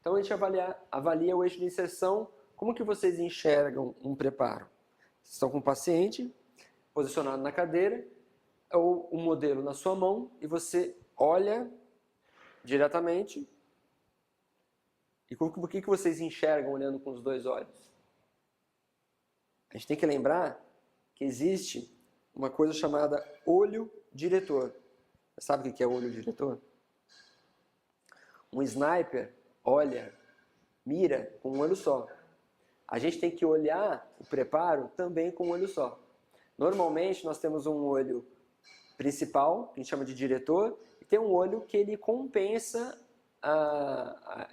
Então a gente avalia o eixo de inserção. Como que vocês enxergam um preparo? Vocês estão com o paciente posicionado na cadeira, ou o modelo na sua mão, e você olha diretamente. E o que vocês enxergam olhando com os dois olhos? A gente tem que lembrar que existe uma coisa chamada olho diretor. Você sabe o que é olho diretor? Um sniper olha, mira com um olho só. A gente tem que olhar o preparo também com um olho só. Normalmente nós temos um olho principal, que a gente chama de diretor, e tem um olho que ele compensa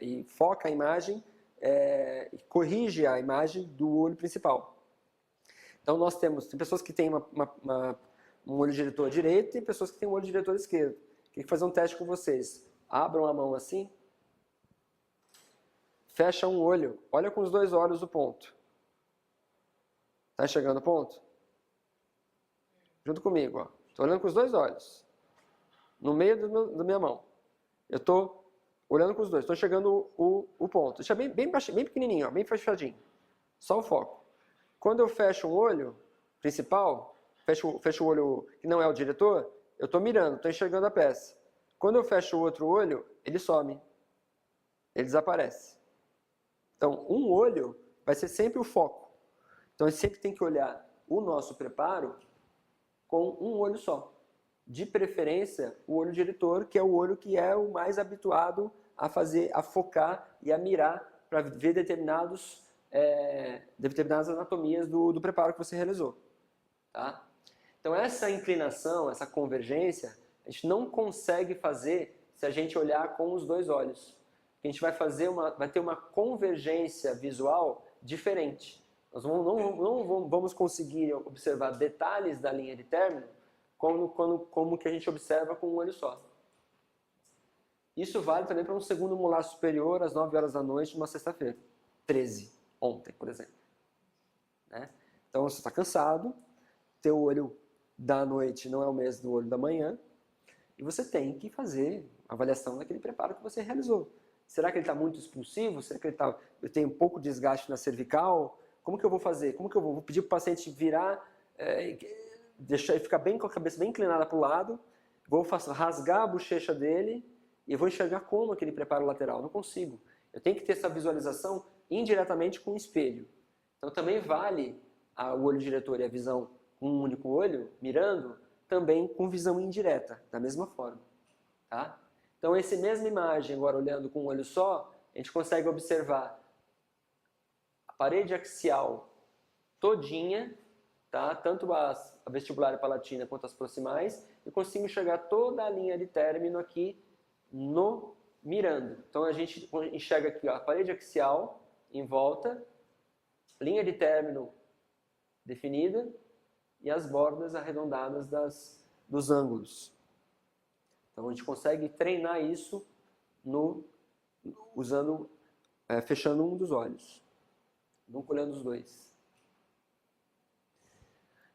e foca a imagem, e corrige a imagem do olho principal. Então nós tem pessoas que têm um olho diretor direito e tem pessoas que têm um olho diretor esquerdo. Queria fazer um teste com vocês. Abram a mão assim, fecha um olho, olha com os dois olhos o ponto. Está enxergando o ponto? Junto comigo, ó. Estou olhando com os dois olhos. No meio da minha mão. Eu estou olhando com os dois. Estou enxergando o ponto. Deixa bem pequenininho, ó, bem fechadinho. Só o foco. Quando eu fecho um olho principal, fecho o olho que não é o diretor, eu estou mirando, estou enxergando a peça. Quando eu fecho o outro olho, ele some. Ele desaparece. Então, um olho vai ser sempre o foco. Então, a gente sempre tem que olhar o nosso preparo com um olho só. De preferência, o olho diretor, que é o olho que é o mais habituado a focar e a mirar para ver determinadas anatomias do preparo que você realizou. Tá? Então, essa inclinação, essa convergência, a gente não consegue fazer se a gente olhar com os dois olhos. A gente vai ter uma convergência visual diferente. Nós não vamos conseguir observar detalhes da linha de término como que a gente observa com um olho só. Isso vale também para um segundo molar superior às 9 horas da noite, numa sexta-feira. 13, ontem, por exemplo. Né? Então você está cansado, teu olho da noite não é o mesmo do olho da manhã, e você tem que fazer a avaliação daquele preparo que você realizou. Será que ele está muito expulsivo? Será que eu tenho um pouco de desgaste na cervical? Como que eu vou fazer? Como que eu vou pedir para o paciente virar, deixar ele ficar bem com a cabeça bem inclinada para o lado, vou rasgar a bochecha dele e eu vou enxergar como aquele preparo lateral? Não consigo. Eu tenho que ter essa visualização indiretamente com o espelho. Então também vale o olho diretor e a visão com um único olho, mirando, também com visão indireta, da mesma forma. Tá? Então essa mesma imagem, agora olhando com um olho só, a gente consegue observar a parede axial todinha, tá? Tanto a vestibular e palatina quanto as proximais, e consigo enxergar toda a linha de término aqui no mirando. Então a gente enxerga aqui, ó, a parede axial em volta, linha de término definida e as bordas arredondadas dos ângulos. Então a gente consegue treinar isso fechando um dos olhos, não olhando os dois.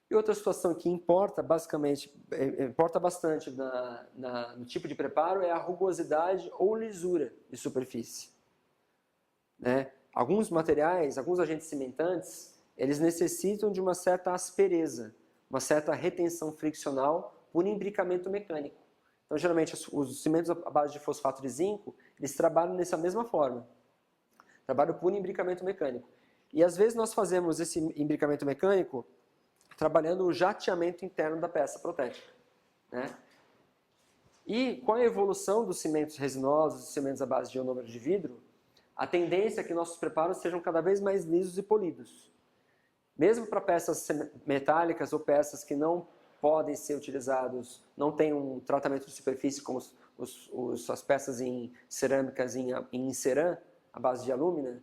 E outra situação que importa bastante no tipo de preparo é a rugosidade ou lisura de superfície. Né? Alguns materiais, alguns agentes cimentantes, eles necessitam de uma certa aspereza, uma certa retenção friccional por imbricamento mecânico. Então, geralmente, os cimentos à base de fosfato de zinco, eles trabalham dessa mesma forma. Trabalham por imbricamento mecânico. E, às vezes, nós fazemos esse imbricamento mecânico trabalhando o jateamento interno da peça protética. Né? E, com a evolução dos cimentos resinosos, dos cimentos à base de ionômero de vidro, a tendência é que nossos preparos sejam cada vez mais lisos e polidos. Mesmo para peças metálicas ou peças que não podem ser utilizados, não tem um tratamento de superfície como as peças em cerâmicas em cerã, à base de alúmina,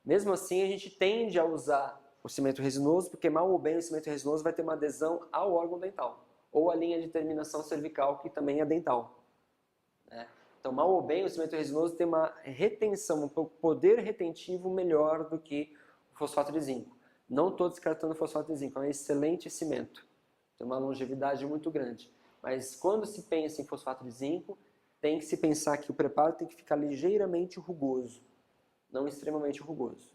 mesmo assim a gente tende a usar o cimento resinoso, porque mal ou bem o cimento resinoso vai ter uma adesão ao órgão dental, ou à linha de terminação cervical, que também é dental. Né? Então, mal ou bem, o cimento resinoso tem uma retenção, um poder retentivo melhor do que o fosfato de zinco. Não estou descartando o fosfato de zinco, é um excelente cimento. Tem uma longevidade muito grande. Mas quando se pensa em fosfato de zinco, tem que se pensar que o preparo tem que ficar ligeiramente rugoso, não extremamente rugoso.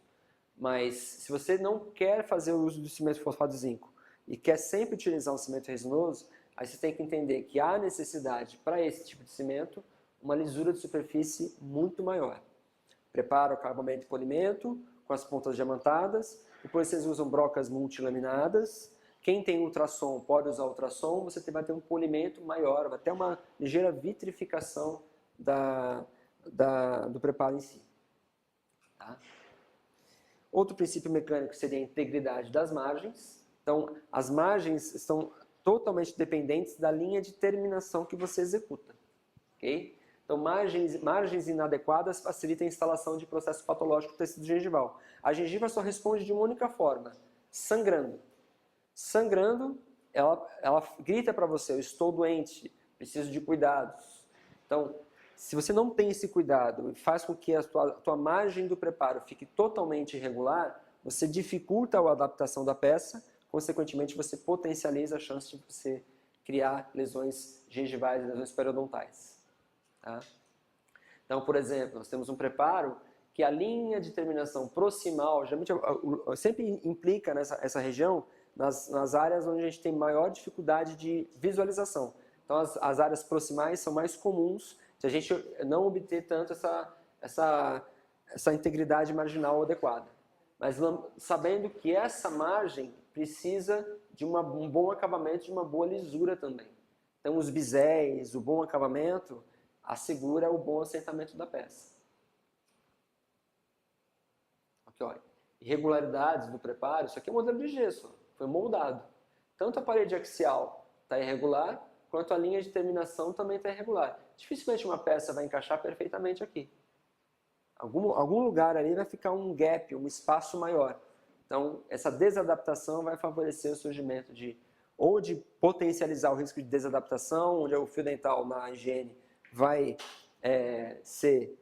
Mas se você não quer fazer o uso do cimento fosfato de zinco e quer sempre utilizar um cimento resinoso, aí você tem que entender que há necessidade para esse tipo de cimento uma lisura de superfície muito maior. Prepara o acabamento de polimento com as pontas diamantadas, depois vocês usam brocas multilaminadas. Quem tem ultrassom pode usar ultrassom, você vai ter um polimento maior, vai ter uma ligeira vitrificação do preparo em si. Tá? Outro princípio mecânico seria a integridade das margens. Então, as margens estão totalmente dependentes da linha de terminação que você executa. Okay? Então, margens inadequadas facilitam a instalação de processo patológico do tecido gengival. A gengiva só responde de uma única forma, sangrando. Sangrando, ela grita para você, eu estou doente, preciso de cuidados. Então, se você não tem esse cuidado e faz com que a tua margem do preparo fique totalmente irregular, você dificulta a adaptação da peça, consequentemente você potencializa a chance de você criar lesões gengivais e lesões periodontais. Tá? Então, por exemplo, nós temos um preparo que a linha de terminação proximal, geralmente sempre implica nessa região, nas áreas onde a gente tem maior dificuldade de visualização. Então, as áreas proximais são mais comuns se a gente não obter tanto essa integridade marginal adequada. Mas sabendo que essa margem precisa de um bom acabamento, de uma boa lisura também. Então, os biséis, o bom acabamento, assegura o bom assentamento da peça. Aqui, olha, irregularidades do preparo, isso aqui é um modelo de gesso, foi moldado. Tanto a parede axial está irregular, quanto a linha de terminação também está irregular. Dificilmente uma peça vai encaixar perfeitamente aqui. Algum lugar ali vai ficar um gap, um espaço maior. Então, essa desadaptação vai favorecer o surgimento ou de potencializar o risco de desadaptação, onde o fio dental na higiene vai se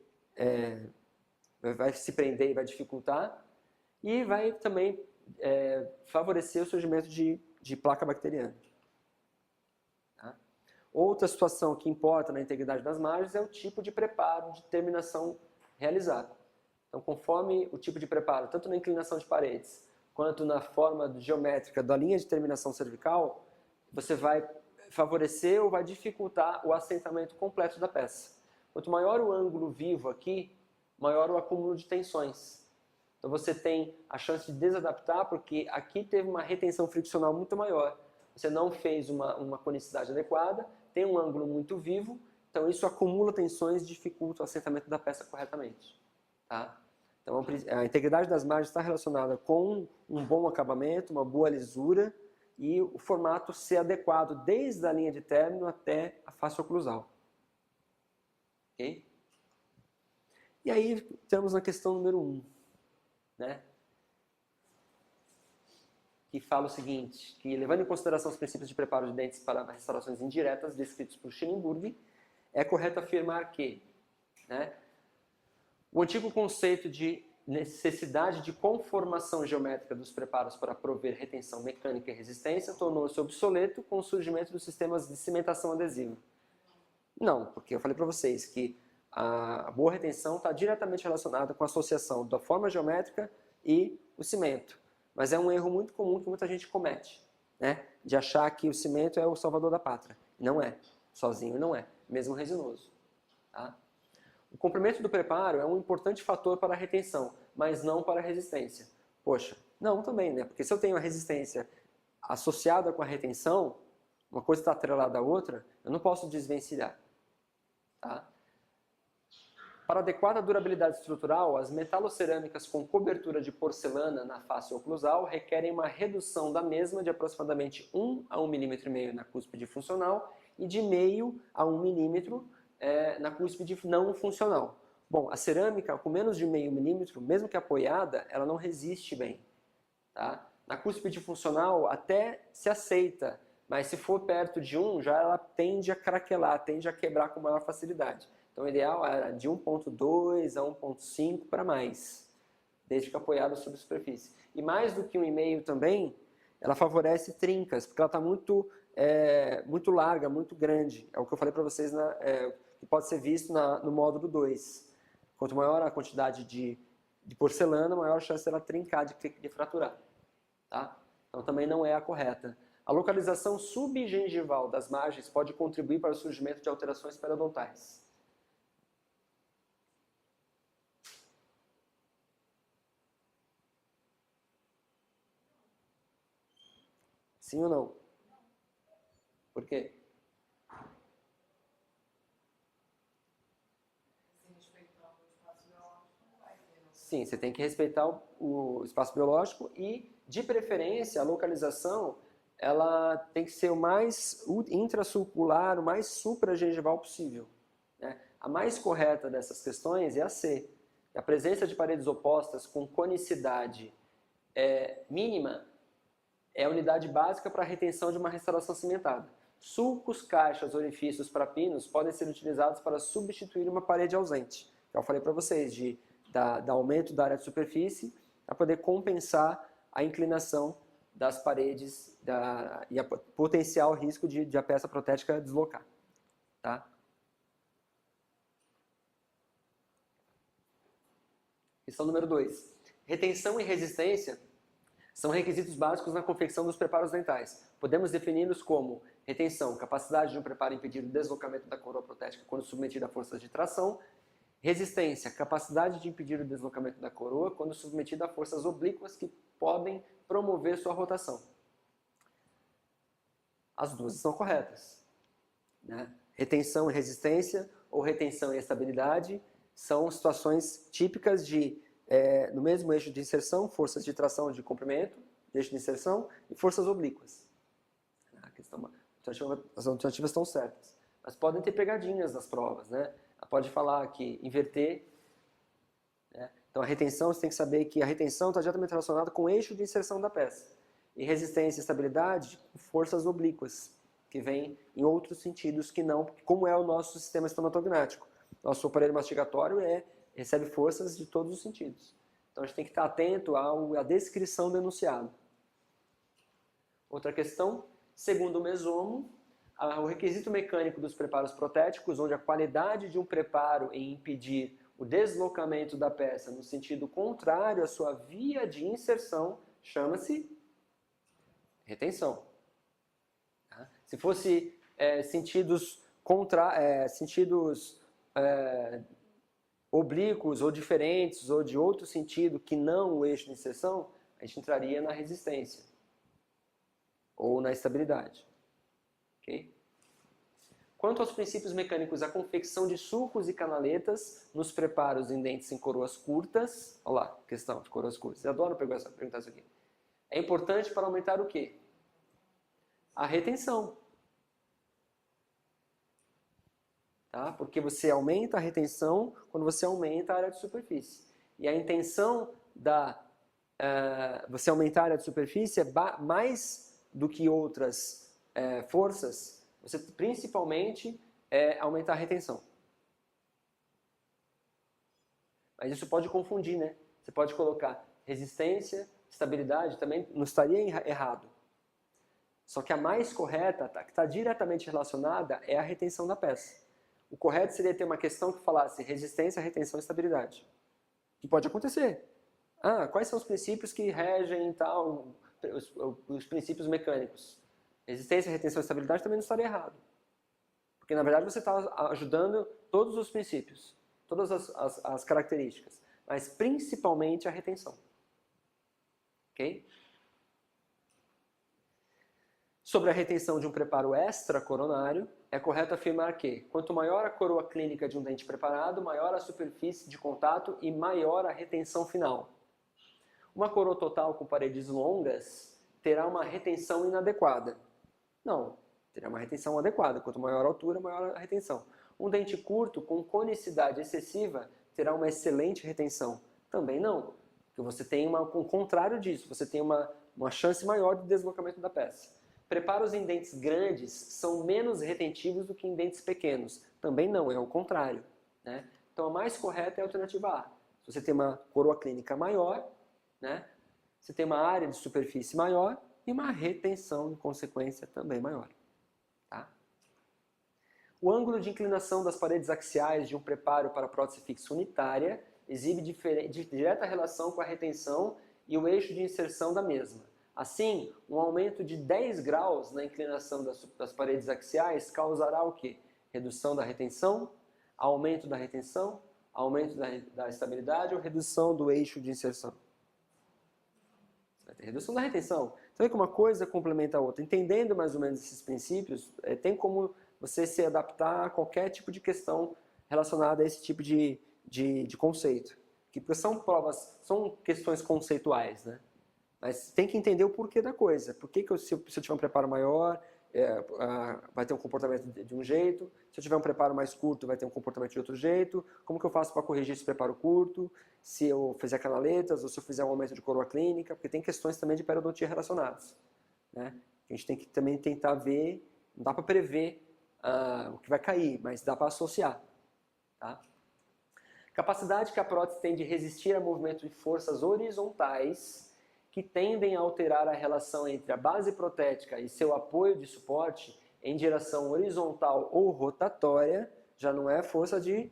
prender e vai dificultar, e vai também favorecer o surgimento de placa bacteriana. Tá? Outra situação que importa na integridade das margens é o tipo de preparo de terminação realizado. Então, conforme o tipo de preparo, tanto na inclinação de paredes, quanto na forma geométrica da linha de terminação cervical, você vai favorecer ou vai dificultar o assentamento completo da peça. Quanto maior o ângulo vivo aqui, maior o acúmulo de tensões. Então você tem a chance de desadaptar porque aqui teve uma retenção friccional muito maior. Você não fez uma conicidade adequada, tem um ângulo muito vivo, então isso acumula tensões e dificulta o assentamento da peça corretamente. Tá? Então a integridade das margens está relacionada com um bom acabamento, uma boa lisura, e o formato ser adequado desde a linha de término até a face oclusal. Ok? E aí estamos na questão número 1, né? Que fala o seguinte, que levando em consideração os princípios de preparo de dentes para restaurações indiretas descritos por Schillingburg, é correto afirmar que, né, o antigo conceito de necessidade de conformação geométrica dos preparos para prover retenção mecânica e resistência tornou-se obsoleto com o surgimento dos sistemas de cimentação adesiva. Não, porque eu falei para vocês que a boa retenção está diretamente relacionada com a associação da forma geométrica e o cimento. Mas é um erro muito comum que muita gente comete, né? De achar que o cimento é o salvador da pátria. Não é. Sozinho não é. Mesmo resinoso. Tá? O comprimento do preparo é um importante fator para a retenção, mas não para a resistência. Poxa, não também, né? Porque se eu tenho a resistência associada com a retenção, uma coisa está atrelada à outra, eu não posso desvencilhar. Tá? Para adequada durabilidade estrutural, as metalocerâmicas com cobertura de porcelana na face oclusal requerem uma redução da mesma de aproximadamente 1 a 1,5 mm na cúspide funcional e de meio a 1 mm na cúspide não funcional. Bom, a cerâmica com menos de meio milímetro, mesmo que apoiada, ela não resiste bem. Tá? Na cúspide funcional até se aceita, mas se for perto de 1, já ela tende a craquelar, tende a quebrar com maior facilidade. Então o ideal era de 1,2 a 1,5 para mais, desde que apoiada sobre a superfície. E mais do que 1,5 também, ela favorece trincas, porque ela está muito muito larga, muito grande. É o que eu falei para vocês, que pode ser visto no módulo 2. Quanto maior a quantidade de porcelana, maior a chance dela trincar, de fraturar. Tá? Então também não é a correta. A localização subgengival das margens pode contribuir para o surgimento de alterações periodontais. Sim ou não? Por quê? Sim, você tem que respeitar o espaço biológico e, de preferência, a localização ela tem que ser o mais intrasulcular, o mais supragengival possível. Né? A mais correta dessas questões é a C. A presença de paredes opostas com conicidade mínima é a unidade básica para a retenção de uma restauração cimentada. Sulcos, caixas, orifícios para pinos podem ser utilizados para substituir uma parede ausente. Eu falei para vocês de dar aumento da área de superfície para poder compensar a inclinação das paredes e a potencial risco de a peça protética deslocar. Tá? Questão número 2. Retenção e resistência são requisitos básicos na confecção dos preparos dentais. Podemos defini-los como retenção, capacidade de um preparo impedir o deslocamento da coroa protética quando submetida a forças de tração. Resistência, capacidade de impedir o deslocamento da coroa quando submetida a forças oblíquas que podem promover sua rotação. As duas estão corretas. Né? Retenção e resistência ou retenção e estabilidade são situações típicas no mesmo eixo de inserção, forças de tração e de comprimento, eixo de inserção, e forças oblíquas. As alternativas estão certas. Mas podem ter pegadinhas nas provas. Né? Pode falar que inverter. Né? Então a retenção, você tem que saber que a retenção está diretamente relacionada com o eixo de inserção da peça. E resistência e estabilidade, forças oblíquas, que vêm em outros sentidos que não, como é o nosso sistema estomatognático. Nosso aparelho mastigatório recebe forças de todos os sentidos. Então a gente tem que estar atento à descrição do enunciado. Outra questão, segundo o Mesomo, o requisito mecânico dos preparos protéticos, onde a qualidade de um preparo em impedir o deslocamento da peça no sentido contrário à sua via de inserção, chama-se retenção. Se fosse sentidos oblíquos ou diferentes ou de outro sentido que não o eixo de inserção, a gente entraria na resistência ou na estabilidade. Okay? Quanto aos princípios mecânicos da confecção de sulcos e canaletas nos preparos em dentes em coroas curtas, olha lá, questão de coroas curtas, eu adoro perguntar isso aqui. É importante para aumentar o quê? A retenção. Tá? Porque você aumenta a retenção quando você aumenta a área de superfície. E a intenção você aumentar a área de superfície mais do que outras forças, você principalmente aumentar a retenção. Mas isso pode confundir, né? Você pode colocar resistência, estabilidade, também não estaria errado. Só que a mais correta, que está diretamente relacionada, é a retenção da peça. O correto seria ter uma questão que falasse resistência, retenção e estabilidade. Que pode acontecer. Quais são os princípios que regem tal, os princípios mecânicos? Resistência, retenção e estabilidade também não estaria errado. Porque na verdade você está ajudando todos os princípios, todas as características, mas principalmente a retenção. Ok? Sobre a retenção de um preparo extracoronário, é correto afirmar que, quanto maior a coroa clínica de um dente preparado, maior a superfície de contato e maior a retenção final. Uma coroa total com paredes longas terá uma retenção inadequada. Não, terá uma retenção adequada. Quanto maior a altura, maior a retenção. Um dente curto com conicidade excessiva terá uma excelente retenção. Também não, porque você tem o contrário disso, você tem uma chance maior de deslocamento da peça. Preparos em dentes grandes são menos retentivos do que em dentes pequenos. Também não, é o contrário. Né? Então a mais correta é a alternativa A. Se você tem uma coroa clínica maior, né? Você tem uma área de superfície maior e uma retenção, em consequência, também maior. O ângulo de inclinação das paredes axiais de um preparo para prótese fixa unitária exibe direta relação com a retenção e o eixo de inserção da mesma. Assim, um aumento de 10 graus na inclinação das paredes axiais causará o quê? Redução da retenção, aumento da retenção, aumento da estabilidade ou redução do eixo de inserção? Vai ter redução da retenção. Então é que uma coisa complementa a outra. Entendendo mais ou menos esses princípios, tem como você se adaptar a qualquer tipo de questão relacionada a esse tipo de conceito. Porque são questões conceituais, né? Mas tem que entender o porquê da coisa. Por que se eu tiver um preparo maior, vai ter um comportamento de um jeito. Se eu tiver um preparo mais curto, vai ter um comportamento de outro jeito. Como que eu faço para corrigir esse preparo curto? Se eu fizer canaletas ou se eu fizer um aumento de coroa clínica. Porque tem questões também de periodontia relacionadas, né? A gente tem que também tentar ver, não dá para prever o que vai cair, mas dá para associar. Tá? Capacidade que a prótese tem de resistir a movimento de forças horizontais que tendem a alterar a relação entre a base protética e seu apoio de suporte em direção horizontal ou rotatória, já não é força de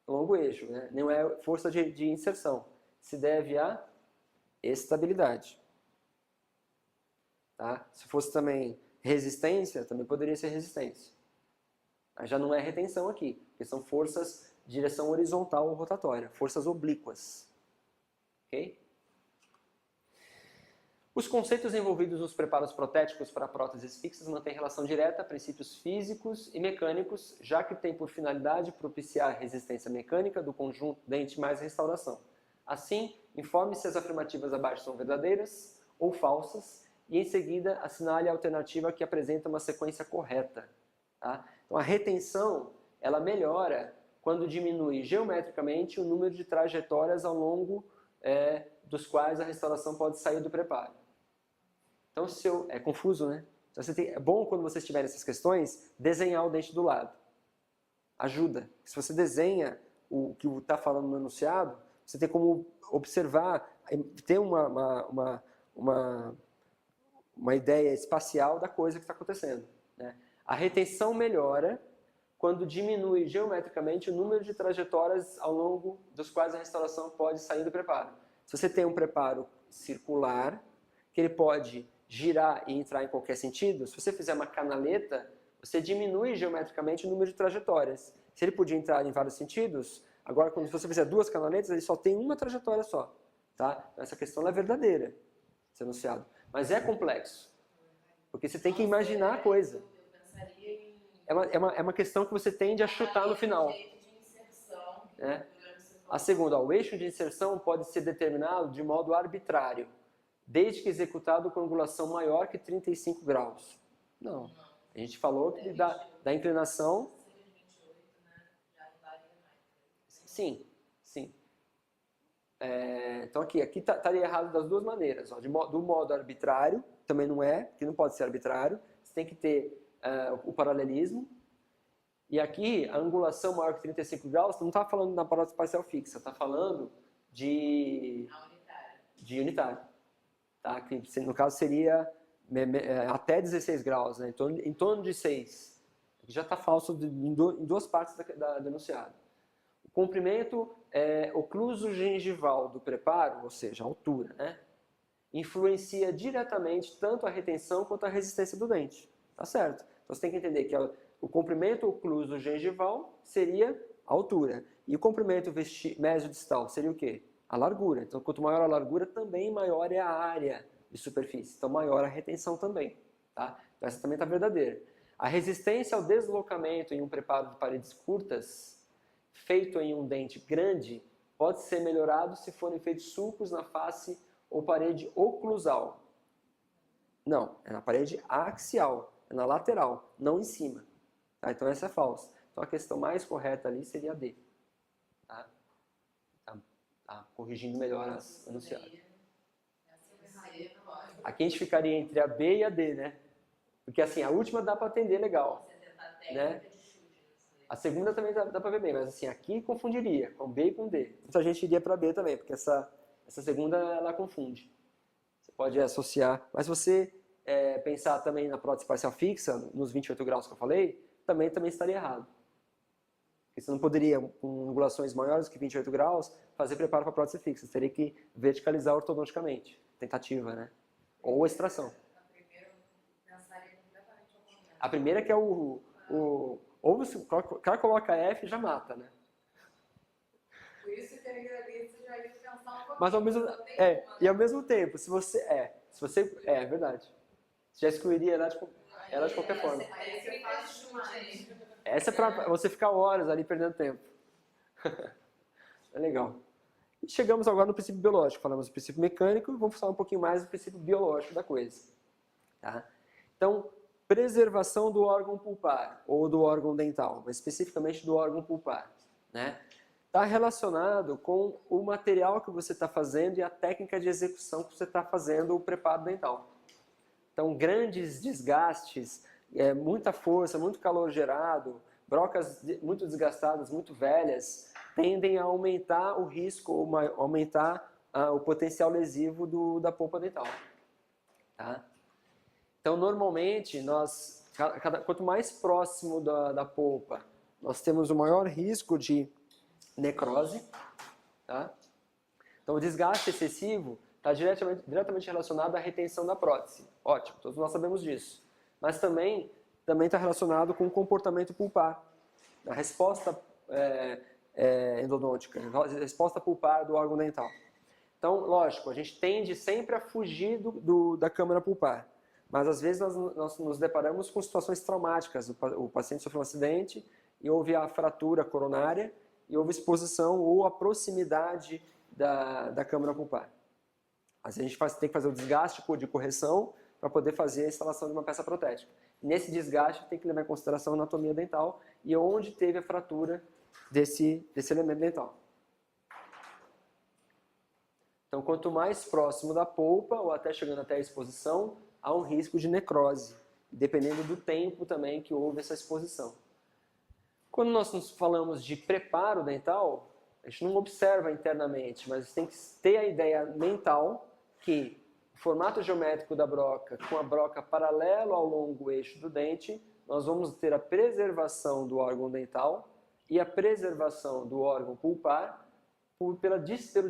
longo eixo, né? Não é força de inserção. Se deve à estabilidade. Tá? Se fosse também resistência, também poderia ser resistência. Mas já não é retenção aqui, porque são forças de direção horizontal ou rotatória, forças oblíquas. Ok? Os conceitos envolvidos nos preparos protéticos para próteses fixas mantêm relação direta a princípios físicos e mecânicos, já que tem por finalidade propiciar a resistência mecânica do conjunto dente mais restauração. Assim, informe se as afirmativas abaixo são verdadeiras ou falsas e, em seguida, assinale a alternativa que apresenta uma sequência correta. Tá? Então, a retenção ela melhora quando diminui geometricamente o número de trajetórias ao longo dos quais a restauração pode sair do preparo. Então, é confuso, né? Então, é bom quando vocês tiverem essas questões, desenhar o dente do lado. Ajuda. Se você desenha o que está falando no enunciado, você tem como observar, ter uma ideia espacial da coisa que está acontecendo. Né? A retenção melhora quando diminui geometricamente o número de trajetórias ao longo dos quais a restauração pode sair do preparo. Se você tem um preparo circular, que ele pode girar e entrar em qualquer sentido, se você fizer uma canaleta, você diminui geometricamente o número de trajetórias. Se ele podia entrar em vários sentidos, agora quando você fizer duas canaletas, ele só tem uma trajetória só. Tá? Então, essa questão é verdadeira, esse enunciado. Mas é complexo, porque você tem que imaginar a coisa. É uma questão que você tende a chutar no final. A segunda, o eixo de inserção pode ser determinado de modo arbitrário, desde que executado com angulação maior que 35 graus. Não. A gente falou que da inclinação... Sim, sim. Então aqui estaria errado das duas maneiras. Ó. Do modo arbitrário, também não é, que não pode ser arbitrário. Você tem que ter o paralelismo. E aqui, a angulação maior que 35 graus, não está falando na prótese parcial fixa, está falando de unitário. Tá? Que no caso seria até 16 graus, né? Em torno de 6. Aqui já está falso em duas partes do enunciado. O comprimento ocluso-gengival do preparo, ou seja, a altura, né? Influencia diretamente tanto a retenção quanto a resistência do dente. Tá certo? Então você tem que entender que o comprimento ocluso-gengival seria a altura. E o comprimento mesodistal seria o quê? A largura. Então, quanto maior a largura, também maior é a área de superfície. Então, maior a retenção também. Tá? Então, essa também está verdadeira. A resistência ao deslocamento em um preparo de paredes curtas, feito em um dente grande, pode ser melhorado se forem feitos sulcos na face ou parede oclusal. Não, é na parede axial, é na lateral, não em cima. Tá? Então, essa é falsa. Então, a questão mais correta ali seria a D. Tá? Tá corrigindo melhor as enunciadas. Aqui a gente ficaria entre a B e a D, né? Porque assim, a última dá para atender legal. Né? A segunda também dá para ver bem, mas assim, aqui confundiria com B e com D. Muita gente iria para B também, porque essa segunda ela confunde. Você pode associar, mas se você pensar também na prótese parcial fixa, nos 28 graus que eu falei, também estaria errado. Porque você não poderia, com angulações maiores que 28 graus, fazer preparo para prótese fixa. Você teria que verticalizar ortodonticamente. Tentativa, né? Ou extração. A primeira que é o ou você coloca F e já mata, né? Por isso que a entrevista já ia pensar um pouquinho. Mas ao mesmo, e ao mesmo tempo, se você é verdade. Você já excluiria ela de qualquer forma. Essa é para você ficar horas ali perdendo tempo. É legal. E chegamos agora no princípio biológico. Falamos do princípio mecânico e vamos falar um pouquinho mais do princípio biológico da coisa. Tá? Então, preservação do órgão pulpar ou do órgão dental, mas especificamente do órgão pulpar, né? Está relacionado com o material que você está fazendo e a técnica de execução que você está fazendo o preparo dental. Então, grandes desgastes, muita força, muito calor gerado, brocas muito desgastadas, muito velhas, tendem a aumentar o risco, ou aumentar o potencial lesivo da polpa dental. Tá? Então, normalmente, quanto mais próximo da polpa, nós temos o maior risco de necrose. Tá? Então, o desgaste excessivo está diretamente relacionado à retenção da prótese. Ótimo, todos nós sabemos disso. Mas também está relacionado com o comportamento pulpar, a resposta endodôntica, a resposta pulpar do órgão dental. Então, lógico, a gente tende sempre a fugir da câmara pulpar. Mas, às vezes, nós nos deparamos com situações traumáticas. O paciente sofreu um acidente e houve a fratura coronária e houve exposição ou a proximidade da câmara pulpar. Mas a gente tem que fazer o desgaste de correção para poder fazer a instalação de uma peça protética. Nesse desgaste, tem que levar em consideração a anatomia dental e onde teve a fratura desse elemento dental. Então, quanto mais próximo da polpa, ou até chegando até a exposição, há um risco de necrose, dependendo do tempo também que houve essa exposição. Quando nós falamos de preparo dental, a gente não observa internamente, mas tem que ter a ideia mental que o formato geométrico da broca, com a broca paralelo ao longo eixo do dente, nós vamos ter a preservação do órgão dental e a preservação do órgão pulpar pelo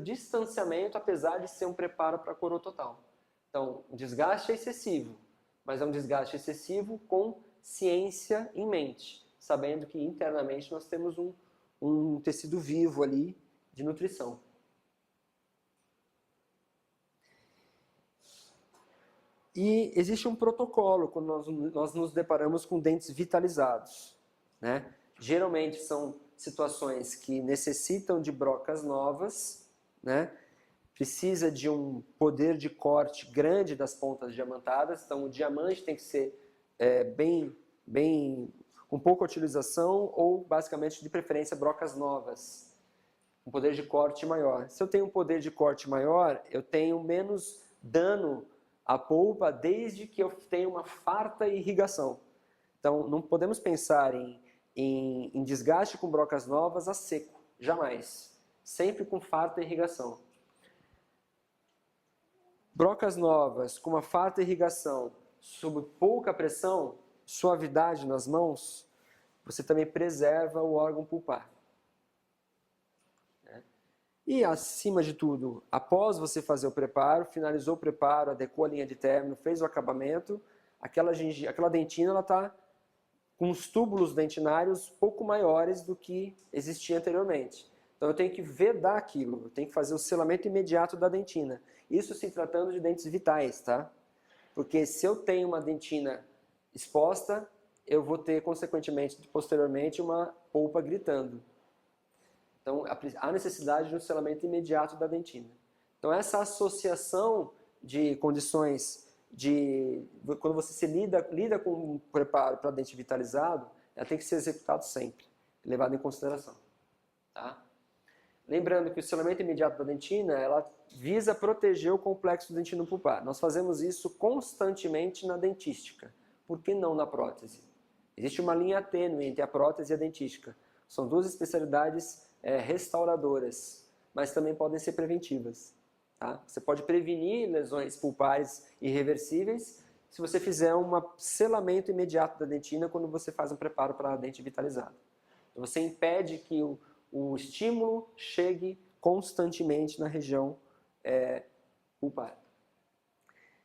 distanciamento, apesar de ser um preparo para a coroa total. Então, o desgaste é excessivo, mas é um desgaste excessivo com ciência em mente, sabendo que internamente nós temos um tecido vivo ali de nutrição. E existe um protocolo quando nós nos deparamos com dentes vitalizados, né? Geralmente são situações que necessitam de brocas novas, né? Precisa de um poder de corte grande das pontas diamantadas, então o diamante tem que ser com pouca utilização ou basicamente de preferência brocas novas, um poder de corte maior. Se eu tenho um poder de corte maior, eu tenho menos dano à polpa desde que eu tenha uma farta irrigação. Então não podemos pensar em desgaste com brocas novas a seco, jamais. Sempre com farta irrigação. Brocas novas com uma farta irrigação, sob pouca pressão, suavidade nas mãos, você também preserva o órgão pulpar. E, acima de tudo, após você fazer o preparo, finalizou o preparo, adequou a linha de término, fez o acabamento, aquela dentina está com os túbulos dentinários pouco maiores do que existia anteriormente. Então eu tenho que vedar aquilo, eu tenho que fazer o selamento imediato da dentina. Isso se tratando de dentes vitais, tá? Porque se eu tenho uma dentina exposta, eu vou ter, consequentemente, posteriormente, uma polpa gritando. Então, há necessidade de um selamento imediato da dentina. Então, essa associação de condições quando você lida com um preparo para dente vitalizado, ela tem que ser executado sempre, levado em consideração. Tá? Lembrando que o selamento imediato da dentina, ela visa proteger o complexo dentino pulpar. Nós fazemos isso constantemente na dentística. Por que não na prótese? Existe uma linha tênue entre a prótese e a dentística. São duas especialidades restauradoras, mas também podem ser preventivas. Tá? Você pode prevenir lesões pulpares irreversíveis se você fizer um selamento imediato da dentina quando você faz um preparo para dente vitalizado. Então, você impede que o estímulo chegue constantemente na região pulpar.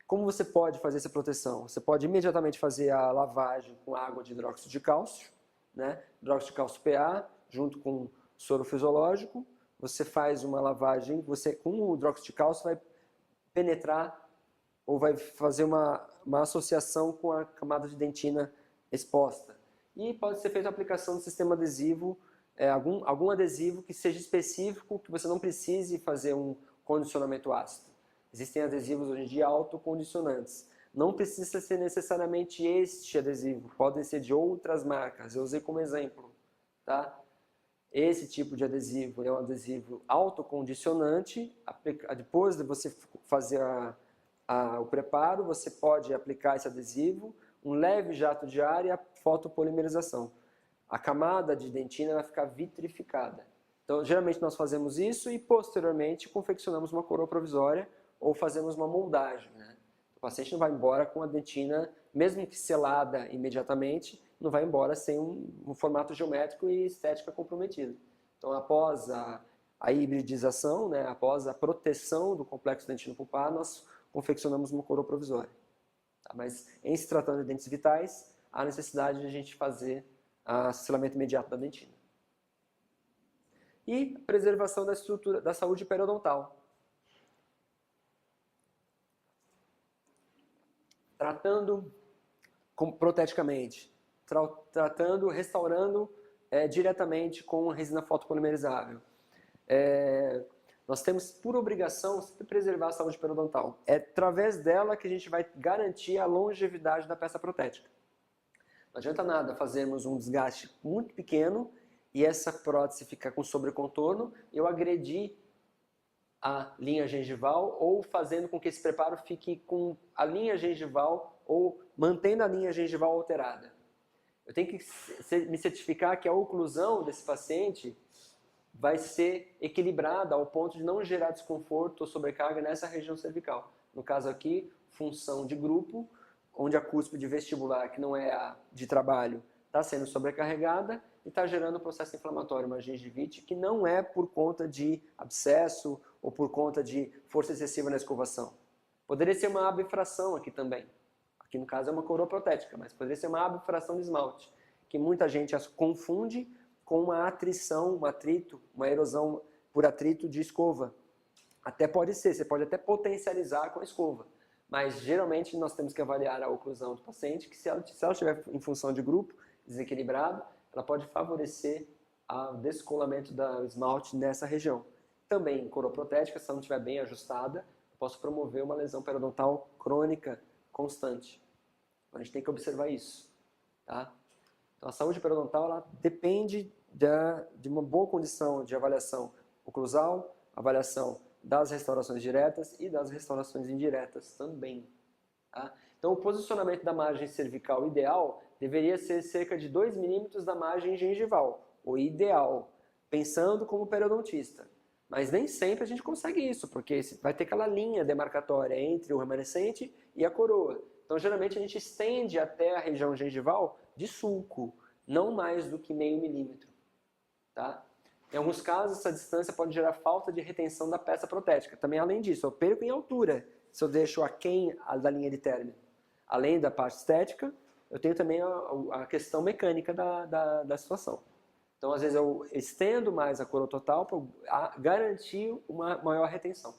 Como você pode fazer essa proteção? Você pode imediatamente fazer a lavagem com água de hidróxido de cálcio, né? Hidróxido de cálcio PA, junto com soro fisiológico. Você faz uma lavagem, você com o hidróxido de cálcio vai penetrar ou vai fazer uma associação com a camada de dentina exposta. E pode ser feita a aplicação do sistema adesivo, algum adesivo que seja específico, que você não precise fazer um condicionamento ácido. Existem adesivos hoje em dia autocondicionantes. Não precisa ser necessariamente este adesivo, podem ser de outras marcas, eu usei como exemplo. Tá? Esse tipo de adesivo é um adesivo autocondicionante. Depois de você fazer o preparo, você pode aplicar esse adesivo, um leve jato de ar e a fotopolimerização. A camada de dentina vai ficar vitrificada. Então, geralmente nós fazemos isso e posteriormente confeccionamos uma coroa provisória ou fazemos uma moldagem. Né? O paciente não vai embora com a dentina, mesmo que selada imediatamente, não vai embora sem um formato geométrico e estética comprometido. Então, após a hibridização, né, após a proteção do complexo dentino pulpar, nós confeccionamos uma coroa provisória. Tá? Mas, em se tratando de dentes vitais, há necessidade de a gente fazer o selamento imediato da dentina. E preservação da estrutura, da saúde periodontal. Tratando proteticamente, restaurando diretamente com resina fotopolimerizável. Nós temos por obrigação preservar a saúde periodontal. É através dela que a gente vai garantir a longevidade da peça protética. Não adianta nada fazermos um desgaste muito pequeno e essa prótese ficar com sobrecontorno e eu agredir a linha gengival ou fazendo com que esse preparo fique com a linha gengival ou mantendo a linha gengival alterada. Eu tenho que me certificar que a oclusão desse paciente vai ser equilibrada ao ponto de não gerar desconforto ou sobrecarga nessa região cervical. No caso aqui, função de grupo, onde a cúspide vestibular, que não é a de trabalho, está sendo sobrecarregada e está gerando um processo inflamatório, uma gengivite, que não é por conta de abscesso ou por conta de força excessiva na escovação. Poderia ser uma abfração aqui também. Aqui no caso é uma coroa protética, mas poderia ser uma abfração de esmalte, que muita gente as confunde com uma atrição, um atrito, uma erosão por atrito de escova. Até pode ser, você pode até potencializar com a escova. Mas geralmente nós temos que avaliar a oclusão do paciente, que se ela estiver em função de grupo, desequilibrado, ela pode favorecer o descolamento do esmalte nessa região. Também coroa protética, se ela não estiver bem ajustada, eu posso promover uma lesão periodontal crônica constante. A gente tem que observar isso. Tá? Então a saúde periodontal ela depende de uma boa condição de avaliação oclusal, avaliação das restaurações diretas e das restaurações indiretas também. Tá? Então o posicionamento da margem cervical ideal deveria ser cerca de 2 milímetros da margem gengival, o ideal, pensando como periodontista. Mas nem sempre a gente consegue isso, porque vai ter aquela linha demarcatória entre o remanescente e a coroa. Então geralmente a gente estende até a região gengival de sulco, não mais do que meio milímetro. Tá? Em alguns casos, essa distância pode gerar falta de retenção da peça protética. Também, além disso, eu perco em altura se eu deixo aquém da linha de término. Além da parte estética, eu tenho também a questão mecânica da situação. Então, às vezes, eu estendo mais a coroa total para garantir uma maior retenção.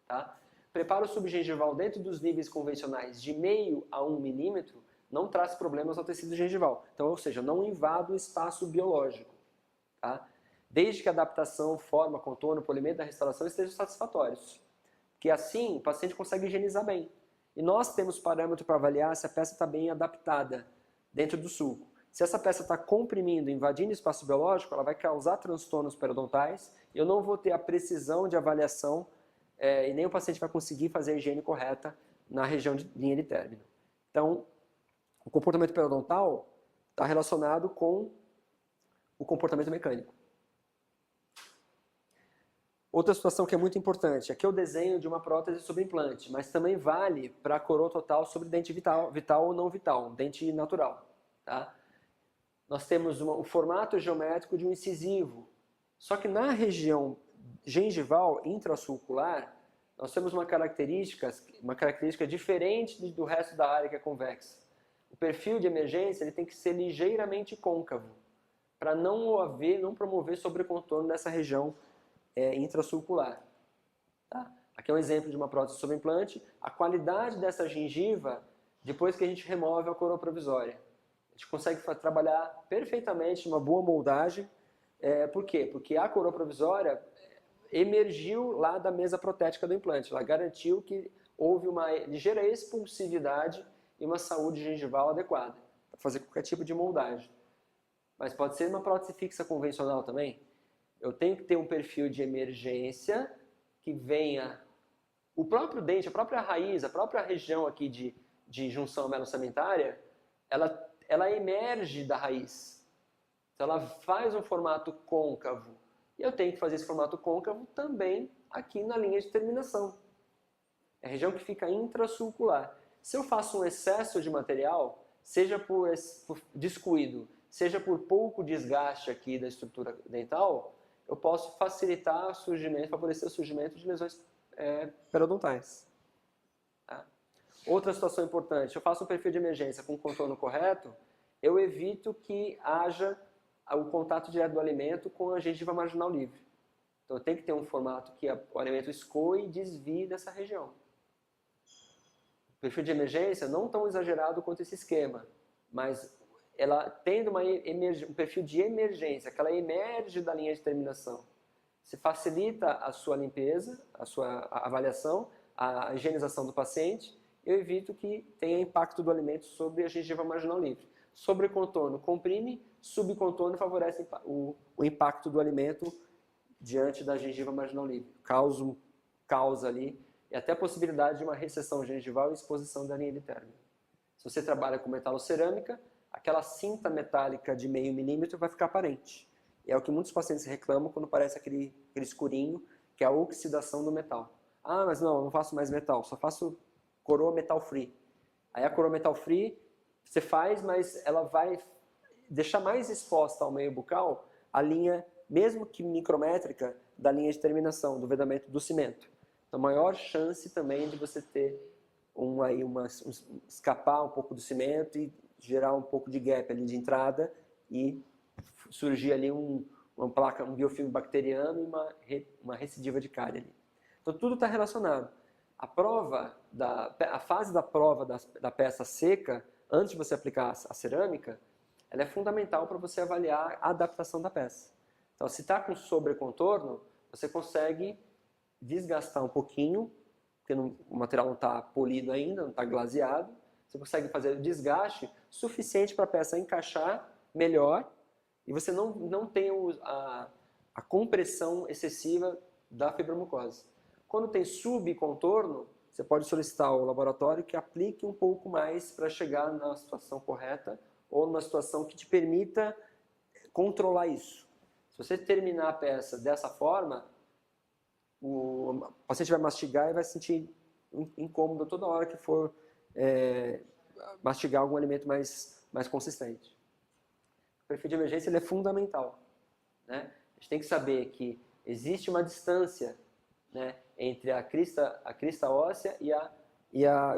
Tá? Preparo subgengival dentro dos níveis convencionais de meio a 1 milímetro não traz problemas ao tecido gengival. Então, ou seja, não invado o espaço biológico. Tá? Desde que a adaptação, forma, contorno, polimento da restauração estejam satisfatórios. Porque assim o paciente consegue higienizar bem. E nós temos parâmetro para avaliar se a peça está bem adaptada dentro do sulco. Se essa peça está comprimindo, invadindo o espaço biológico, ela vai causar transtornos periodontais e eu não vou ter a precisão de avaliação e nem o paciente vai conseguir fazer a higiene correta na região de linha de término. Então, o comportamento periodontal está relacionado com o comportamento mecânico. Outra situação que é muito importante, aqui é o desenho de uma prótese sobre implante, mas também vale para a coroa total sobre dente vital, vital ou não vital, um dente natural. Tá? Nós temos o formato geométrico de um incisivo, só que na região gengival intrasulcular, nós temos uma característica diferente do resto da área que é convexa. O perfil de emergência ele tem que ser ligeiramente côncavo, para não promover sobrecontorno dessa região intrasulcular. Tá? Aqui é um exemplo de uma prótese sobre implante. A qualidade dessa gengiva, depois que a gente remove a coroa provisória. A gente consegue trabalhar perfeitamente uma boa moldagem. Por quê? Porque a coroa provisória emergiu lá da mesa protética do implante. Ela garantiu que houve uma ligeira expulsividade e uma saúde gengival adequada para fazer qualquer tipo de moldagem. Mas pode ser uma prótese fixa convencional também. Eu tenho que ter um perfil de emergência que venha... O próprio dente, a própria raiz, a própria região aqui de junção amelosamentária, ela emerge da raiz. Então ela faz um formato côncavo. E eu tenho que fazer esse formato côncavo também aqui na linha de terminação. É a região que fica intrasulcular. Se eu faço um excesso de material, seja por descuido, seja por pouco desgaste aqui da estrutura dental, eu posso facilitar o surgimento, favorecer o surgimento de lesões periodontais. Tá? Outra situação importante, se eu faço um perfil de emergência com contorno correto, eu evito que haja o contato direto do alimento com a gengiva marginal livre. Então eu tenho que ter um formato que o alimento escoe e desvie dessa região. O perfil de emergência não tão exagerado quanto esse esquema, mas ela tendo um perfil de emergência, que ela emerge da linha de terminação. Se facilita a sua limpeza, a sua avaliação, a higienização do paciente, eu evito que tenha impacto do alimento sobre a gengiva marginal livre. Sobrecontorno comprime, subcontorno favorece o impacto do alimento diante da gengiva marginal livre. Causa ali, e até a possibilidade de uma recessão gengival e exposição da linha de término. Se você trabalha com metalocerâmica, aquela cinta metálica de meio milímetro vai ficar aparente. E é o que muitos pacientes reclamam quando aparece aquele escurinho, que é a oxidação do metal. Ah, mas não, eu não faço mais metal, só faço coroa metal free. Aí a coroa metal free você faz, mas ela vai deixar mais exposta ao meio bucal a linha, mesmo que micrométrica, da linha de terminação, do vedamento do cimento. Então, maior chance também de você ter escapar um pouco do cimento e gerar um pouco de gap ali de entrada e surgir ali uma placa, um biofilme bacteriano e uma recidiva de cárie ali. Então, tudo está relacionado. A fase da prova da peça seca, antes de você aplicar a cerâmica, ela é fundamental para você avaliar a adaptação da peça. Então, se está com sobrecontorno, você consegue desgastar um pouquinho, porque o material não está polido ainda, não está glaseado. Você consegue fazer o desgaste suficiente para a peça encaixar melhor e você não tem a compressão excessiva da fibromucosa. Quando tem subcontorno, você pode solicitar ao laboratório que aplique um pouco mais para chegar na situação correta ou numa situação que te permita controlar isso. Se você terminar a peça dessa forma, o paciente vai mastigar e vai sentir incômodo toda hora que for mastigar algum alimento mais consistente. O perfil de emergência ele é fundamental. Né? A gente tem que saber que existe uma distância, né, entre a crista óssea e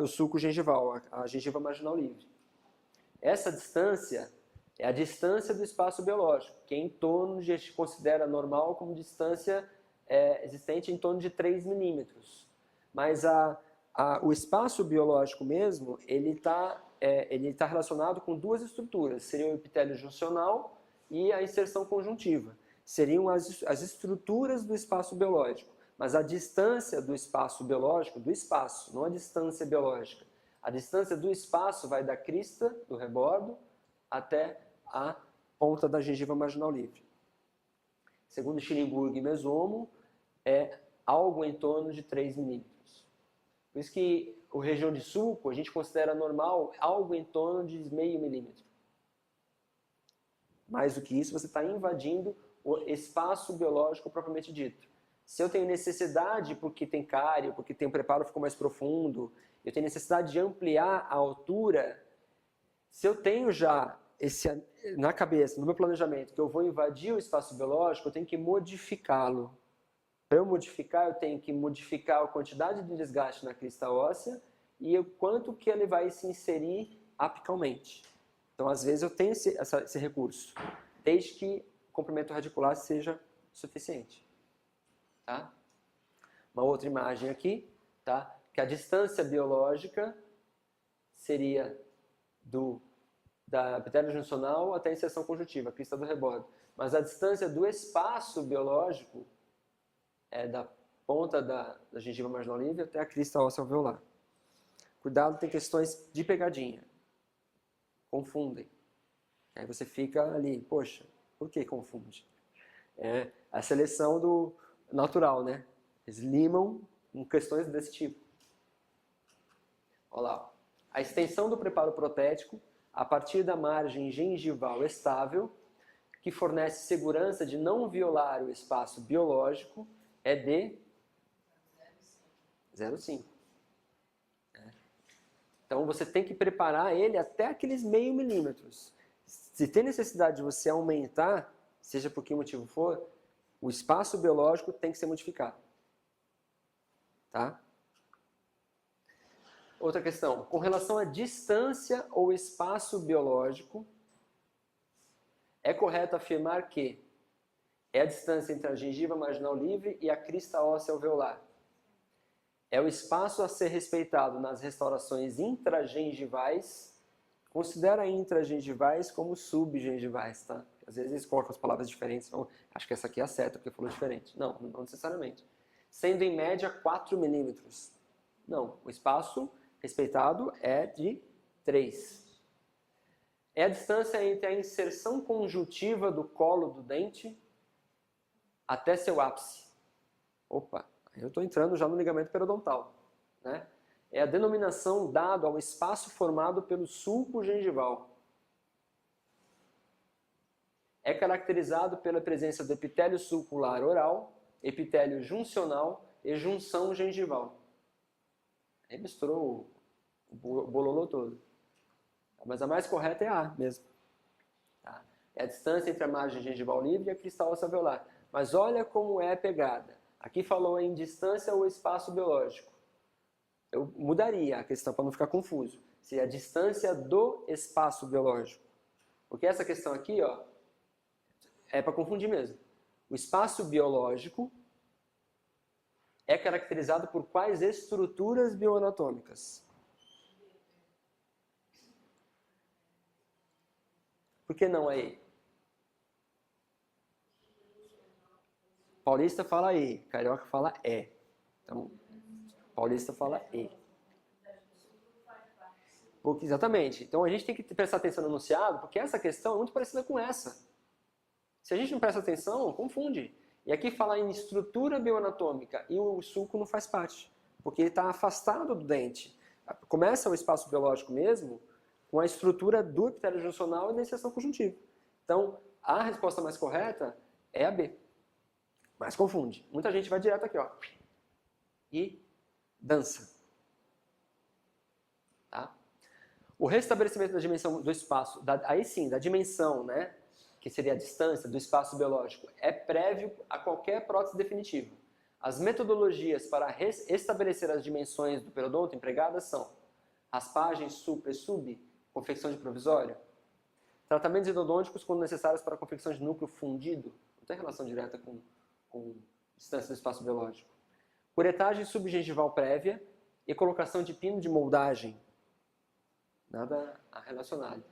o sulco gengival, a gengiva marginal livre. Essa distância é a distância do espaço biológico, que em torno a gente considera normal como distância existente em torno de 3 milímetros. Mas o espaço biológico mesmo, ele está relacionado com duas estruturas, seria o epitélio juncional e a inserção conjuntiva. Seriam as estruturas do espaço biológico, mas a distância do espaço biológico, do espaço, não a distância biológica. A distância do espaço vai da crista, do rebordo, até a ponta da gengiva marginal livre. Segundo Schillingburg e Mesomo, é algo em torno de 3 milímetros. Por isso que a região de sulco, a gente considera normal algo em torno de meio milímetro. Mais do que isso, você está invadindo o espaço biológico propriamente dito. Se eu tenho necessidade porque tem cárie, porque tem um preparo ficou mais profundo, eu tenho necessidade de ampliar a altura, se eu tenho já na cabeça, no meu planejamento, que eu vou invadir o espaço biológico, eu tenho que modificá-lo. Para eu modificar, eu tenho que modificar a quantidade de desgaste na crista óssea e o quanto que ele vai se inserir apicalmente. Então, às vezes, eu tenho esse recurso, desde que o comprimento radicular seja suficiente. Tá? Uma outra imagem aqui, tá? Que a distância biológica seria da epitélio juncional até a inserção conjuntiva, a crista do rebordo. Mas a distância do espaço biológico é da ponta da gengiva marginal livre até a crista óssea alveolar. Cuidado, tem questões de pegadinha. Confundem. Aí você fica ali, poxa, por que confunde? É a seleção do natural, né? Eles limam com questões desse tipo. Olha lá. A extensão do preparo protético a partir da margem gengival estável, que fornece segurança de não violar o espaço biológico, é de 0,5. Então você tem que preparar ele até aqueles meio milímetros. Se tem necessidade de você aumentar, seja por que motivo for, o espaço biológico tem que ser modificado. Tá? Outra questão, com relação à distância ou espaço biológico, é correto afirmar que é a distância entre a gengiva marginal livre e a crista óssea alveolar. É o espaço a ser respeitado nas restaurações intragengivais. Considera intragengivais como subgengivais, tá? Às vezes eles colocam as palavras diferentes, então acho que essa aqui é a certa porque falou diferente. Não, não necessariamente. Sendo em média 4 milímetros. Não, o espaço respeitado é de 3. É a distância entre a inserção conjuntiva do colo do dente até seu ápice. Opa, eu estou entrando já no ligamento periodontal. Né? É a denominação dada ao espaço formado pelo sulco gengival. É caracterizado pela presença do epitélio sulcular oral, epitélio juncional e junção gengival. Aí misturou o bololô todo. Mas a mais correta é A mesmo. Tá? É a distância entre a margem gengival livre e a crista óssea alveolar. Mas olha como é a pegada. Aqui falou em distância ou espaço biológico. Eu mudaria a questão para não ficar confuso. Seria a distância do espaço biológico. Porque essa questão aqui, ó, é para confundir mesmo. O espaço biológico é caracterizado por quais estruturas bioanatômicas? Por que não aí? Paulista fala E, carioca fala E. Então, paulista fala E. Porque, exatamente. Então a gente tem que prestar atenção no enunciado, porque essa questão é muito parecida com essa. Se a gente não presta atenção, confunde. E aqui fala em estrutura bioanatômica e o sulco não faz parte, porque ele está afastado do dente. Começa o espaço biológico mesmo com a estrutura do epitélio juncional e da inserção conjuntiva. Então, a resposta mais correta é a B. Mas confunde. Muita gente vai direto aqui, ó, e dança. Tá? O restabelecimento da dimensão do espaço, aí sim, da dimensão, né, que seria a distância do espaço biológico, é prévio a qualquer prótese definitiva. As metodologias para restabelecer as dimensões do periodonto empregadas são raspagem, supra e sub, confecção de provisório, tratamentos endodônticos quando necessários para a confecção de núcleo fundido, não tem relação direta com distância do espaço biológico, curetagem subgengival prévia e colocação de pino de moldagem, nada relacionado.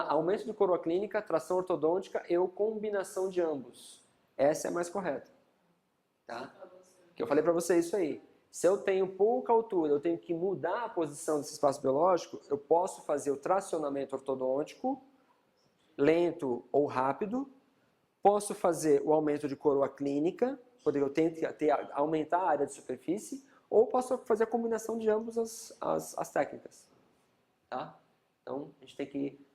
Aumento de coroa clínica, tração ortodôntica e ou combinação de ambos. Essa é a mais correta. Tá? Que eu falei para você isso aí. Se eu tenho pouca altura, eu tenho que mudar a posição desse espaço biológico, eu posso fazer o tracionamento ortodôntico, lento ou rápido, posso fazer o aumento de coroa clínica, eu tenho que aumentar a área de superfície, ou posso fazer a combinação de ambas as técnicas. Tá? Então, a gente tem que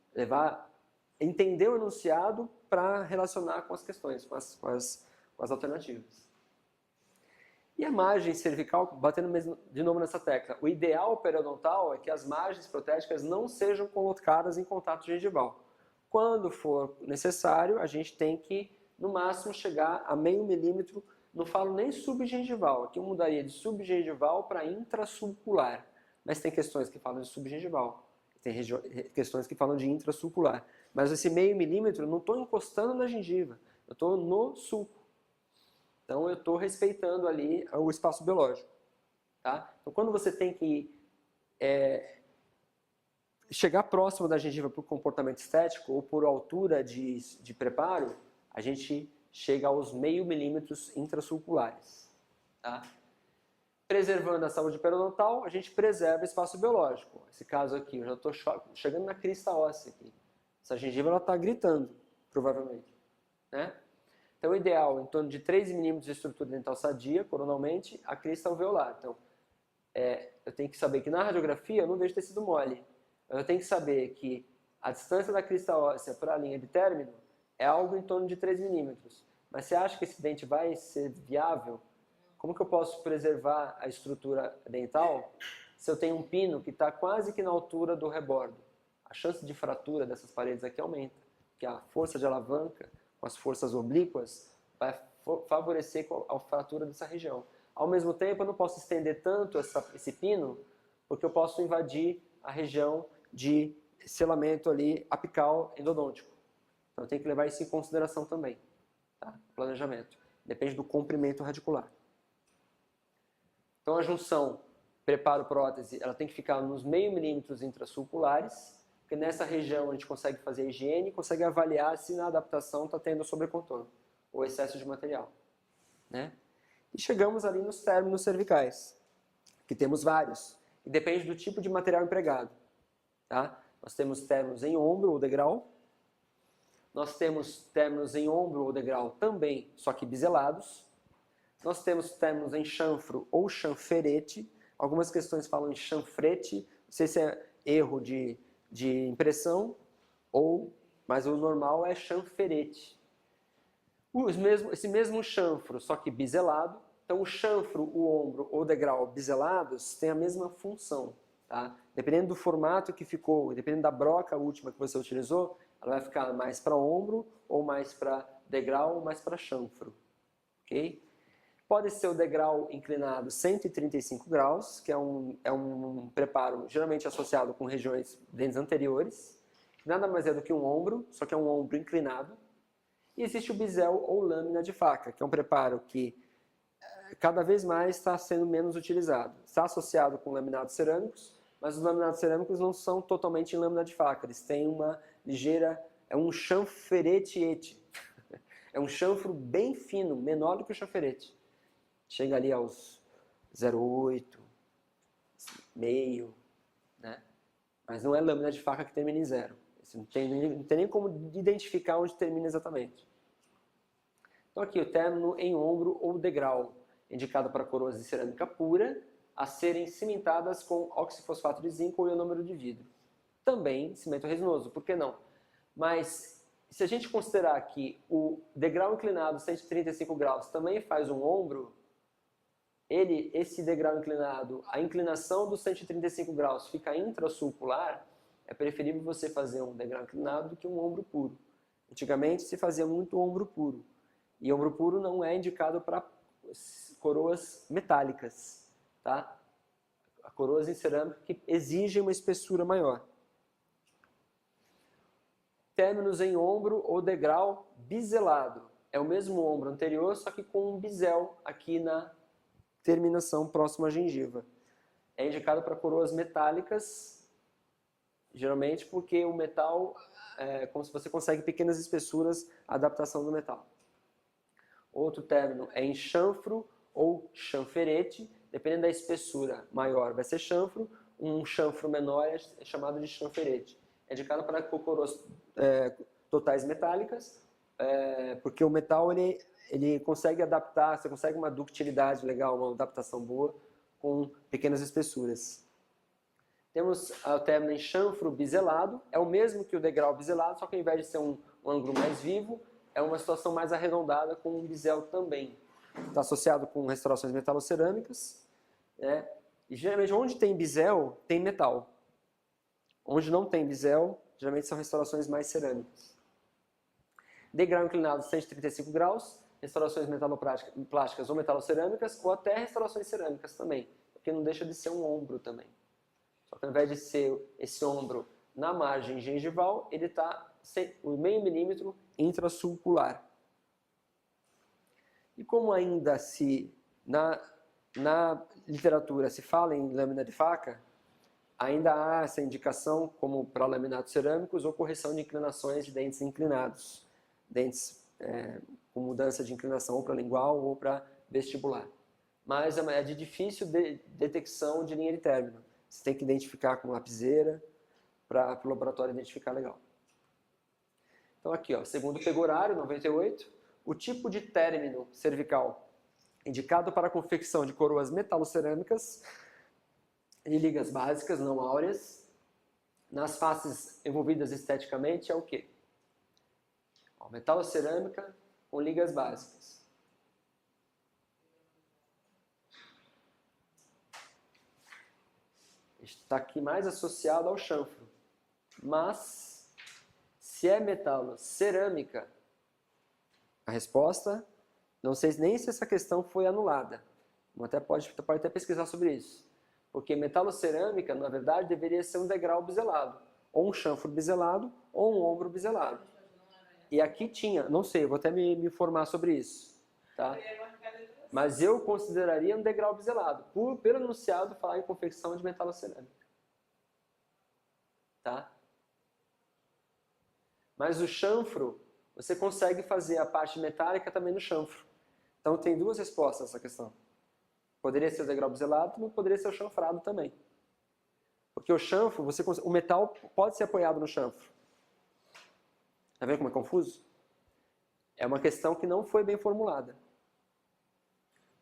entender o enunciado para relacionar com as questões, com as alternativas. E a margem cervical, batendo de novo nessa tecla, o ideal periodontal é que as margens protéticas não sejam colocadas em contato gengival. Quando for necessário, a gente tem que, no máximo, chegar a meio milímetro, não falo nem subgengival, aqui eu mudaria de subgengival para intrasulcular, mas tem questões que falam de subgengival, tem questões que falam de intrasulcular. Mas esse meio milímetro eu não estou encostando na gengiva, eu estou no sulco. Então eu estou respeitando ali o espaço biológico. Tá? Então quando você tem que chegar próximo da gengiva por comportamento estético ou por altura de preparo, a gente chega aos meio milímetros intrasulculares. Tá? Preservando a saúde periodontal, a gente preserva o espaço biológico. Esse caso aqui, eu já estou chegando na crista óssea aqui. Essa gengiva está gritando, provavelmente. Né? Então, o ideal, em torno de 3 milímetros de estrutura dental sadia, coronalmente, a crista alveolar. Então, eu tenho que saber que na radiografia eu não vejo tecido mole. Eu tenho que saber que a distância da crista óssea para a linha de término é algo em torno de 3 milímetros. Mas você acha que esse dente vai ser viável? Como que eu posso preservar a estrutura dental se eu tenho um pino que está quase que na altura do rebordo? A chance de fratura dessas paredes aqui aumenta, porque a força de alavanca com as forças oblíquas vai favorecer a fratura dessa região. Ao mesmo tempo, eu não posso estender tanto esse pino, porque eu posso invadir a região de selamento ali apical endodôntico. Então, eu tenho que levar isso em consideração também. Tá? Planejamento. Depende do comprimento radicular. Então, a junção preparo-prótese, ela tem que ficar nos meio milímetros intrasulculares, porque nessa região a gente consegue fazer a higiene e consegue avaliar se na adaptação está tendo sobrecontorno ou excesso de material. Né? E chegamos ali nos términos cervicais, que temos vários, e depende do tipo de material empregado. Tá? Nós temos términos em ombro ou degrau, nós temos términos em ombro ou degrau também, só que biselados, nós temos términos em chanfro ou chanferete, algumas questões falam em chanfrete, não sei se é erro de impressão, mas o normal é chanferete. Esse mesmo chanfro, só que biselado. Então o chanfro, o ombro ou degrau biselados têm a mesma função. Tá? Dependendo do formato que ficou, dependendo da broca última que você utilizou, ela vai ficar mais para ombro, ou mais para degrau, ou mais para chanfro. Ok? Pode ser o degrau inclinado 135 graus, que é um preparo geralmente associado com regiões dentes anteriores, que nada mais é do que um ombro, só que é um ombro inclinado. E existe o bisel ou lâmina de faca, que é um preparo que cada vez mais está sendo menos utilizado. Está associado com laminados cerâmicos, mas os laminados cerâmicos não são totalmente em lâmina de faca, eles têm uma ligeira, é um chanferete. É um chanfro bem fino, menor do que o chanferete. Chega ali aos 0,8, meio, né? Mas não é lâmina de faca que termina em 0. Você não tem nem como identificar onde termina exatamente. Então aqui o término em ombro ou degrau, indicado para coroas de cerâmica pura, a serem cimentadas com oxifosfato de zinco ou ionômero de vidro. Também cimento resinoso, por que não? Mas se a gente considerar que o degrau inclinado 135 graus também faz um ombro, esse degrau inclinado, a inclinação dos 135 graus fica intrasulcular, é preferível você fazer um degrau inclinado do que um ombro puro. Antigamente se fazia muito ombro puro. E ombro puro não é indicado para coroas metálicas, tá? Coroas em cerâmica que exigem uma espessura maior. Términos em ombro ou degrau biselado. É o mesmo ombro anterior, só que com um bisel aqui na terminação próxima à gengiva. É indicado para coroas metálicas, geralmente porque o metal, como se você consegue pequenas espessuras, a adaptação do metal. Outro término é em chanfro ou chanferete, dependendo da espessura maior vai ser chanfro, um chanfro menor é chamado de chanferete. É indicado para coroas totais metálicas, porque o metal ele consegue adaptar, você consegue uma ductilidade legal, uma adaptação boa com pequenas espessuras. Temos o término em chanfro biselado, é o mesmo que o degrau biselado, só que ao invés de ser um ângulo mais vivo, é uma situação mais arredondada com um bisel também. está associado com restaurações metalocerâmicas, né? E geralmente onde tem bisel, tem metal. Onde não tem bisel, geralmente são restaurações mais cerâmicas. Degrau inclinado 135 graus, restaurações metaloplásticas ou metalocerâmicas, ou até restaurações cerâmicas também, porque não deixa de ser um ombro também. Só que ao invés de ser esse ombro na margem gengival, ele está o meio milímetro intrasulcular. E como ainda na literatura se fala em lâmina de faca, ainda há essa indicação como para laminados cerâmicos ou correção de inclinações de dentes inclinados. Dentes com mudança de inclinação ou para lingual ou para vestibular. Mas é de difícil detecção de linha de término. Você tem que identificar com lapiseira para o laboratório identificar legal. Então aqui, ó, segundo Pegorário, 98, o tipo de término cervical indicado para a confecção de coroas metalocerâmicas e ligas básicas, não áureas, nas faces envolvidas esteticamente é o quê? Ó, metalocerâmica com ligas básicas. Está aqui mais associado ao chanfro. Mas, se é metalocerâmica, a resposta, não sei nem se essa questão foi anulada. Até pode até pesquisar sobre isso. Porque metalocerâmica, na verdade, deveria ser um degrau biselado. Ou um chanfro biselado, ou um ombro biselado. E aqui tinha, não sei, eu vou até me informar sobre isso. Tá? Mas eu consideraria um degrau biselado, pelo enunciado falar em confecção de metalocerâmica. Tá? Mas o chanfro, você consegue fazer a parte metálica também no chanfro. Então tem duas respostas a essa questão. Poderia ser o degrau biselado, mas poderia ser o chanfrado também. Porque o chanfro, o metal pode ser apoiado no chanfro. Tá vendo como é confuso? É uma questão que não foi bem formulada.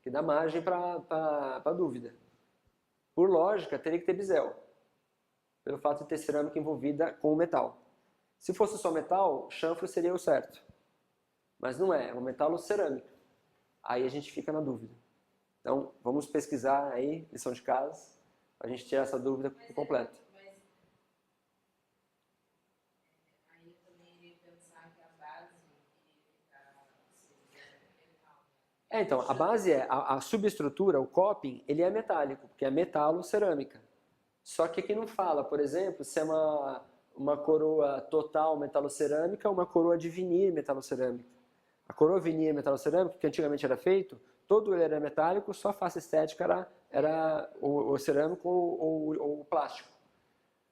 Que dá margem para dúvida. Por lógica, teria que ter bisel. Pelo fato de ter cerâmica envolvida com o metal. Se fosse só metal, chanfro seria o certo. Mas não é um metalocerâmica. Aí a gente fica na dúvida. Então, vamos pesquisar aí, lição de casa, para a gente tirar essa dúvida completa. Mas aí eu também iria pensar que a base iria ficar metal. Então, a base a subestrutura, o coping, ele é metálico, porque é metalocerâmica. Só que aqui não fala, por exemplo, se é uma coroa total metalocerâmica ou uma coroa de vinir metalocerâmica. A coroa vinir metalocerâmica, que antigamente era feito, todo ele era metálico, só a face estética era o cerâmico ou o plástico.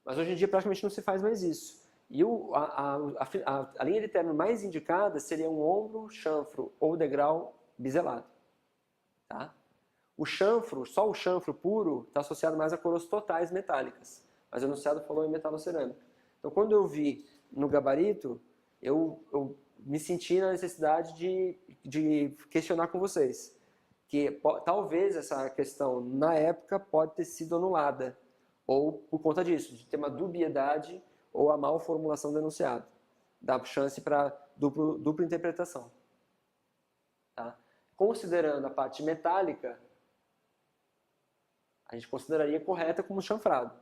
Mas hoje em dia praticamente não se faz mais isso. E a linha de término mais indicada seria um ombro, chanfro ou degrau biselado. Tá? O chanfro, só o chanfro puro, está associado mais a coroas totais metálicas. Mas o enunciado falou em metalocerâmica. Então quando eu vi no gabarito, eu me senti na necessidade de questionar com vocês. Que talvez essa questão, na época, pode ter sido anulada. Ou por conta disso, de ter uma dubiedade ou a mal formulação do enunciado. Dá chance para dupla interpretação. Tá? Considerando a parte metálica, a gente consideraria correta como chanfrado.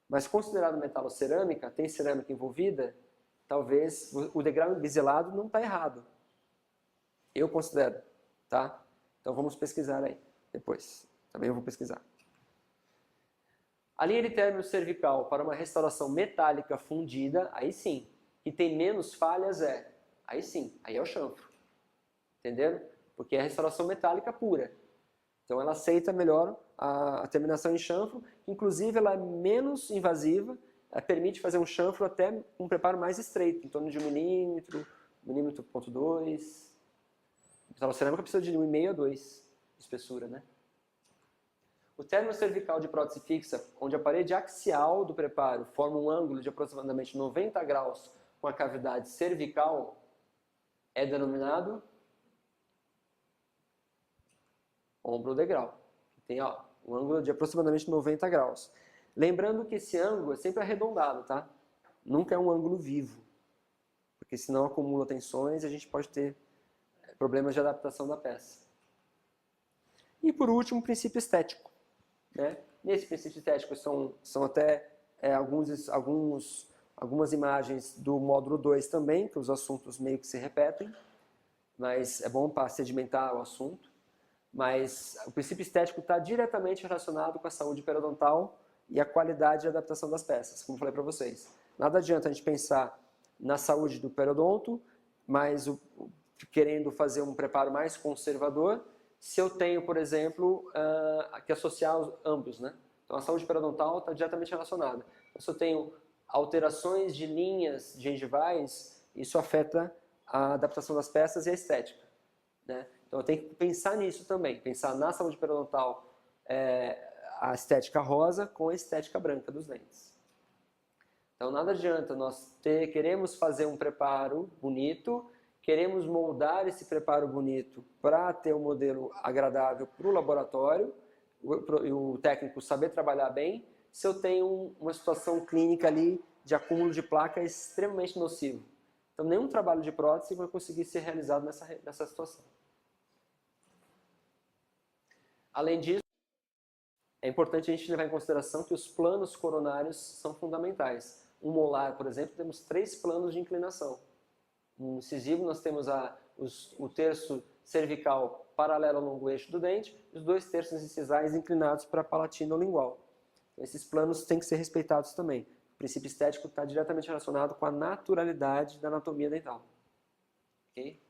Mas considerado metalocerâmica, tem cerâmica envolvida, talvez o degrau biselado não está errado. Eu considero. Tá? Então vamos pesquisar aí depois. Também eu vou pesquisar. A linha de término cervical para uma restauração metálica fundida, aí sim. Que tem menos falhas aí sim, aí é o chanfro. Entenderam? Porque é a restauração metálica pura. Então ela aceita melhor a terminação em chanfro, inclusive ela é menos invasiva, ela permite fazer um chanfro até com um preparo mais estreito, em torno de 1 milímetro, 1,2 mm. Metalocerâmica precisa de 1,5 a 2 de espessura, né? O término cervical de prótese fixa, onde a parede axial do preparo forma um ângulo de aproximadamente 90 graus com a cavidade cervical, é denominado ombro degrau. Tem um ângulo de aproximadamente 90 graus. Lembrando que esse ângulo é sempre arredondado, tá? Nunca é um ângulo vivo. Porque senão acumula tensões e a gente pode ter problemas de adaptação da peça. E por último, o princípio estético, né? Nesse princípio estético são até algumas imagens do módulo 2 também, que os assuntos meio que se repetem, mas é bom para sedimentar o assunto. Mas o princípio estético está diretamente relacionado com a saúde periodontal e a qualidade e adaptação das peças, como eu falei para vocês. Nada adianta a gente pensar na saúde do periodonto, mas querendo fazer um preparo mais conservador, se eu tenho, por exemplo, que associar ambos, né? Então a saúde periodontal está diretamente relacionada. Então, se eu tenho alterações de linhas gengivais, isso afeta a adaptação das peças e a estética, né? Então eu tenho que pensar nisso também, pensar na saúde periodontal, a estética rosa com a estética branca dos dentes. Então nada adianta queremos fazer um preparo bonito, queremos moldar esse preparo bonito para ter um modelo agradável para o laboratório, e o técnico saber trabalhar bem, se eu tenho uma situação clínica ali de acúmulo de placa extremamente nocivo. Então nenhum trabalho de prótese vai conseguir ser realizado nessa situação. Além disso, é importante a gente levar em consideração que os planos coronários são fundamentais. Um molar, por exemplo, temos 3 planos de inclinação. No incisivo, nós temos o terço cervical paralelo ao longo eixo do dente e os 2 terços incisais inclinados para a palatina ou lingual. Então, esses planos têm que ser respeitados também. O princípio estético está diretamente relacionado com a naturalidade da anatomia dental. Okay?